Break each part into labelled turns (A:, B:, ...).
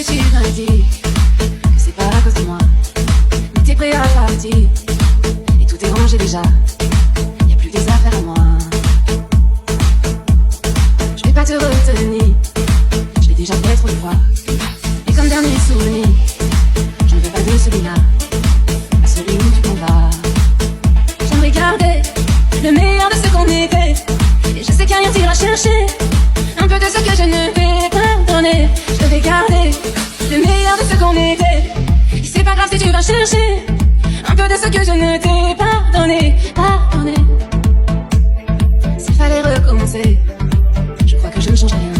A: que tu m'as dit que c'est pas à cause de moi, mais t'es prêt à partir et tout est rangé déjà. Y'a plus que des affaires à moi. Je vais pas te retenir, je l'ai déjà fait trop de fois. Et comme dernier souvenir, je ne veux pas de celui-là, à celui où tu t'en vas. J'aimerais garder le meilleur de ce qu'on était, et je sais qu'il y a rien t'ira chercher un peu de ce que je ne vais pas donner. Je vais garder le meilleur de ce qu'on était, et c'est pas grave si tu vas chercher un peu de ce que je ne t'ai pas donné, pas donné. S'il fallait recommencer, je crois que je ne change rien.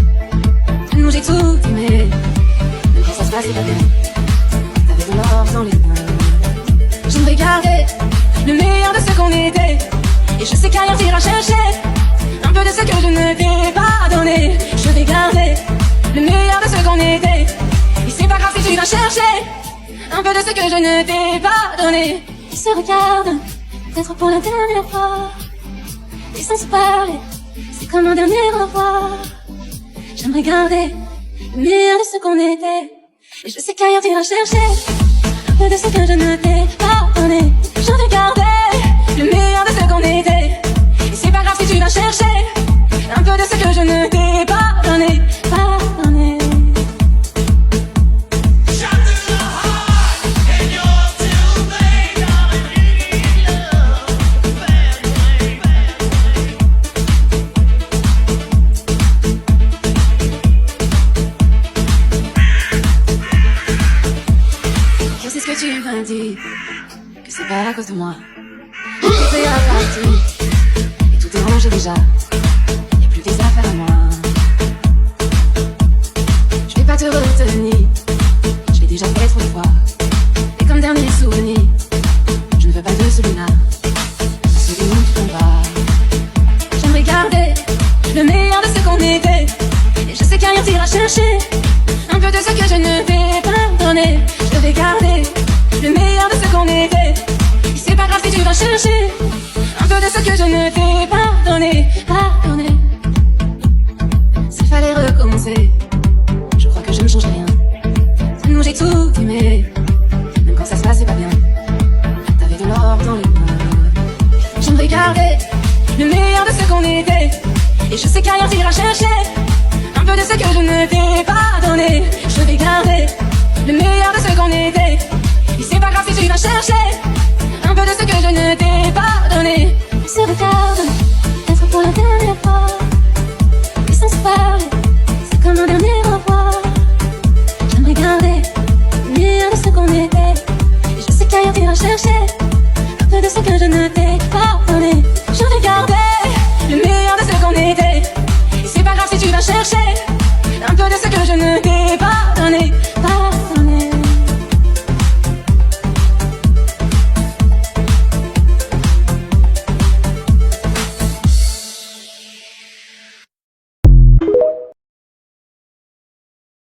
A: Nous j'ai tout aimé, même quand ça se passait pas bien. T'avais de l'or dans les mains. J'aimerais garder le meilleur de ce qu'on était, et je sais qu'ailleurs t'iras chercher un peu de ce que je ne t'ai pas donné. Je vais garder le meilleur de ce qu'on était, et c'est pas grave si tu vas chercher un peu de ce que je ne t'ai pas donné. Ils se regardent, peut-être pour la dernière fois, et sans se parler, c'est comme un dernier au revoir. J'aimerais garder le meilleur de ce qu'on était, et je sais qu'ailleurs t'iras chercher un peu de ce que je ne t'ai pas donné. Je vais garder le meilleur de ce qu'on était, et c'est pas grave si tu vas chercher un peu de ce que je ne t'ai pas donné, pas donné. Je sais ce que tu m'as dit, que c'est pas à cause de moi, t'es prêt à partir et tout est rangé déjà. Y'a plus que des affaires à moi. Je vais pas te retenir, je l'ai déjà fait trop de fois. Et comme dernier souvenir, je ne veux pas de celui-là, celui où tu t'en vas. J'aimerais garder le meilleur de ce qu'on était, et je sais qu'ailleurs t'iras chercher un peu de ce que je ne t'ai pas donné. Je vais garder le meilleur de ce qu'on était, et c'est pas grave si tu vas chercher un peu de ce que je ne t'ai pas donné, pas donné. S'il fallait recommencer, je crois que je ne change rien. Nous j'ai tout aimé, même quand ça se passait pas bien. T'avais de l'or dans les mains. J'aimerais garder le meilleur de ce qu'on était, et je sais qu'ailleurs t'iras chercher un peu de ce que je ne t'ai pas donné. Je vais garder le meilleur de ce qu'on était, et c'est pas grave si tu vas chercher un peu de ce que je ne t'ai pas donné. Ils se regardent, peut-être pour la dernière fois, et sans se parler, c'est comme un dernier au revoir. J'aimerais garder le meilleur de ce qu'on était, et je sais qu'ailleurs t'iras chercher un peu de ce que je ne t'ai pas donné. Je vais garder le meilleur de ce qu'on était, et c'est pas grave si tu vas chercher un peu de ce que je ne t'ai